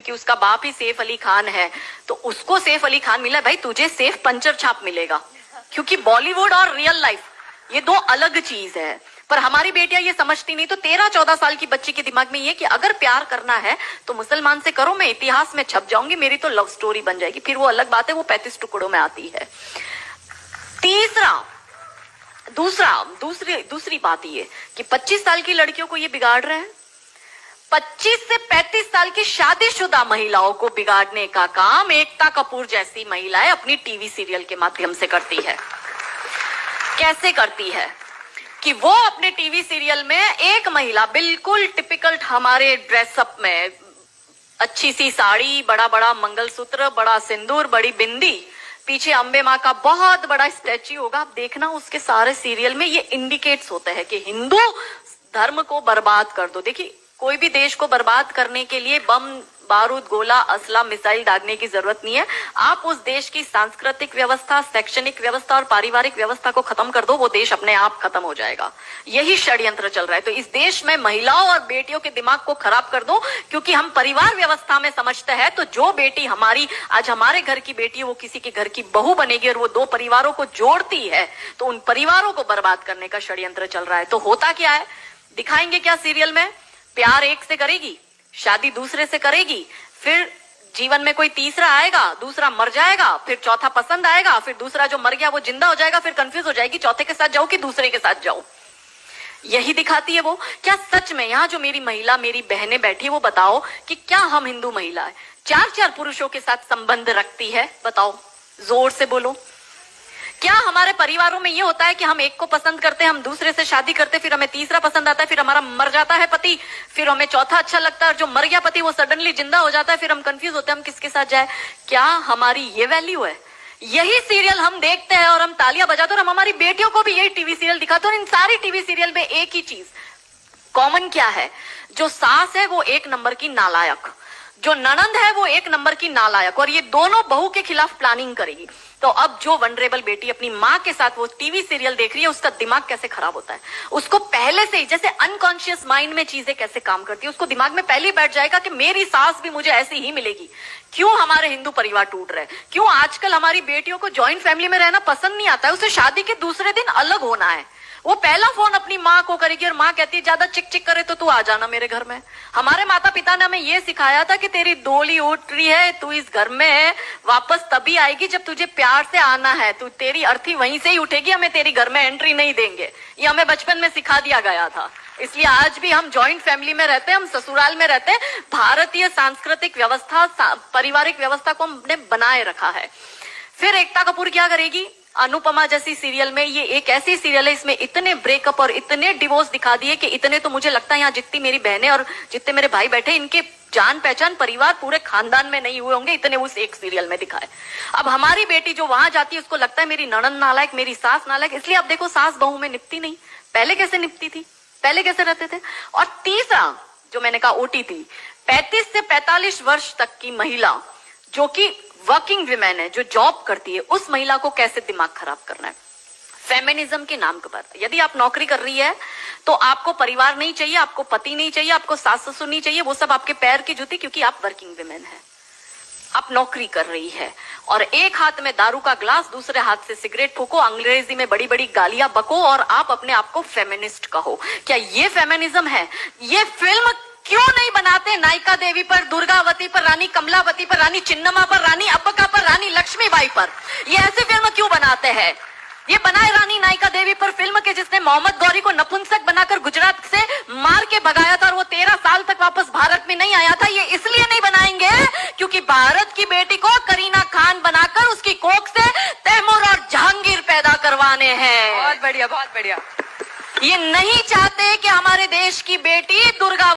क्योंकि उसका बाप ही सैफ अली खान है, तो उसको सैफ अली खान मिला, भाई तुझे सैफ पंचर छाप मिलेगा, क्योंकि बॉलीवुड और रियल लाइफ ये दो अलग चीज है। पर हमारी बेटियां ये समझती नहीं। तो 13-14 साल की बच्ची के दिमाग में ये कि अगर प्यार करना है तो मुसलमान से करो, मैं इतिहास में छप जाऊंगी, मेरी तो लव स्टोरी बन जाएगी। फिर वो अलग बात है, वो 35 टुकड़ों में आती है। दूसरी बात ये कि 25 साल की लड़कियों को ये बिगाड़ रहे हैं। 25 से 35 साल की शादीशुदा महिलाओं को बिगाड़ने का काम एकता कपूर जैसी महिलाएं अपनी टीवी सीरियल के माध्यम से करती है। कैसे करती है कि वो अपने टीवी सीरियल में एक महिला बिल्कुल टिपिकल हमारे ड्रेसअप में, अच्छी सी साड़ी, बड़ा बड़ा मंगलसूत्र, बड़ा सिंदूर, बड़ी बिंदी, पीछे अंबे माँ का बहुत बड़ा स्टैच्यू होगा। आप देखना उसके सारे सीरियल में ये इंडिकेट्स होते हैं कि हिंदू धर्म को बर्बाद कर दो। देखिए, कोई भी देश को बर्बाद करने के लिए बम, बारूद, गोला, असला, मिसाइल दागने की जरूरत नहीं है। आप उस देश की सांस्कृतिक व्यवस्था, शैक्षणिक व्यवस्था और पारिवारिक व्यवस्था को खत्म कर दो, वो देश अपने आप खत्म हो जाएगा। यही षड्यंत्र चल रहा है। तो इस देश में महिलाओं और बेटियों के दिमाग को खराब कर दो, क्योंकि हम परिवार व्यवस्था में समझते हैं। तो जो बेटी हमारी आज हमारे घर की बेटी, वो किसी के घर की बहू बनेगी और वो दो परिवारों को जोड़ती है, तो उन परिवारों को बर्बाद करने का षड्यंत्र चल रहा है। तो होता क्या है, दिखाएंगे क्या सीरियल में? प्यार एक से करेगी, शादी दूसरे से करेगी, फिर जीवन में कोई तीसरा आएगा, दूसरा मर जाएगा, फिर चौथा पसंद आएगा, फिर दूसरा जो मर गया वो जिंदा हो जाएगा, फिर कंफ्यूज हो जाएगी चौथे के साथ जाओ कि दूसरे के साथ जाओ। यही दिखाती है वो। क्या सच में यहाँ जो मेरी महिला, मेरी बहनें बैठी, वो बताओ कि क्या हम हिंदू महिला है 4-4 पुरुषों के साथ संबंध रखती है? बताओ, जोर से बोलो। क्या हमारे परिवारों में ये होता है कि हम एक को पसंद करते हैं, हम दूसरे से शादी करते, फिर हमें तीसरा पसंद आता है, फिर हमारा मर जाता है पति, फिर हमें चौथा अच्छा लगता है, और जो मर गया पति वो सडनली जिंदा हो जाता है, फिर हम कंफ्यूज होते हैं हम किसके साथ जाए? क्या हमारी ये वैल्यू है? यही सीरियल हम देखते हैं और हम तालियां बजाते हैं, और हम हमारी बेटियों को भी यही टीवी सीरियल दिखाते हैं। और इन सारी टीवी सीरियल में एक ही चीज कॉमन क्या है? जो सास है वो एक नंबर की नालायक, जो ननंद है वो एक नंबर की नालायक, और ये दोनों बहू के खिलाफ प्लानिंग करेगी। तो अब जो वनरेबल बेटी अपनी माँ के साथ वो टीवी सीरियल देख रही है, उसका दिमाग कैसे खराब होता है, उसको पहले से ही, जैसे अनकॉन्शियस माइंड में चीजें कैसे काम करती है, उसको दिमाग में पहले ही बैठ जाएगा कि मेरी सास भी मुझे ऐसी ही मिलेगी। क्यों हमारे हिंदू परिवार टूट रहे हैं? क्यों आजकल हमारी बेटियों को जॉइंट फैमिली में रहना पसंद नहीं आता है? उसे शादी के दूसरे दिन अलग होना है। वो पहला फोन अपनी माँ को करेगी और माँ कहती है ज्यादा चिक चिक करे तो तू आ जाना मेरे घर में। हमारे माता पिता ने हमें ये सिखाया था कि तेरी डोली उठ रही है, तू इस घर में वापस तभी आएगी जब तुझे प्यार से आना है, तू तेरी अर्थी वहीं से ही उठेगी, हमें तेरी घर में एंट्री नहीं देंगे। ये हमें बचपन में सिखा दिया गया था। इसलिए आज भी हम जॉइंट फैमिली में रहते हैं, हम ससुराल में रहते हैं। भारतीय सांस्कृतिक व्यवस्था, पारिवारिक व्यवस्था को हमने बनाए रखा है। फिर एकता कपूर क्या करेगी? अनुपमा जैसी सीरियल में, ये एक ऐसी सीरियल है इसमें इतने ब्रेकअप और इतने डिवोर्स दिखा दिए कि इतने तो मुझे लगता है यहाँ जितनी मेरी बहनें और जितने मेरे भाई बैठे, इनके जान पहचान परिवार पूरे खानदान में नहीं हुए होंगे, इतने उस एक सीरियल में दिखाए। अब हमारी बेटी जो वहां जाती है, उसको लगता है मेरी ननंद नालायक, मेरी सास नालायक। इसलिए अब देखो सास बहू में निपटी नहीं। पहले कैसे निपटी थी, पहले कैसे रहते थे? और तीसरा जो मैंने कहा OTT, 35 से 45 वर्ष तक की महिला जो कि वर्किंग विमेन है, जो जॉब करती है, उस महिला को कैसे दिमाग खराब करना है फेमिनिज्म के नाम पर। यदि आप नौकरी कर रही है तो आपको परिवार नहीं चाहिए, आपको पति नहीं चाहिए, आपको सास ससुर नहीं चाहिए, वो सब आपके पैर की जूती, क्योंकि आप वर्किंग विमेन है, आप नौकरी कर रही है। और एक हाथ में दारू का ग्लास, दूसरे हाथ से सिगरेट फूको, अंग्रेजी में बड़ी बड़ी गालियां बको और आप अपने आप को फेमिनिस्ट कहो। क्या ये फेमिनिज्म है? ये फिल्म क्यों नहीं बनाते नायिका देवी पर, दुर्गावती पर, रानी कमलावती पर, रानी चिन्नमा पर, रानी अब्बका पर, रानी लक्ष्मीबाई पर? ये ऐसी फिल्म क्यों बनाते हैं? ये बनाए रानी नायिका देवी पर फिल्म के जिसने मोहम्मद गौरी को नपुंसक बनाकर गुजरात से मार के भगाया था और वो 13 साल तक वापस भारत में नहीं आया था। ये इसलिए नहीं बनाएंगे क्योंकि भारत की बेटी को करीना खान बनाकर उसकी कोख से तैमूर और जहांगीर पैदा करवाने हैं। बहुत बढ़िया, बहुत बढ़िया। ये नहीं चाहते कि हमारे देश की बेटी दुर्गा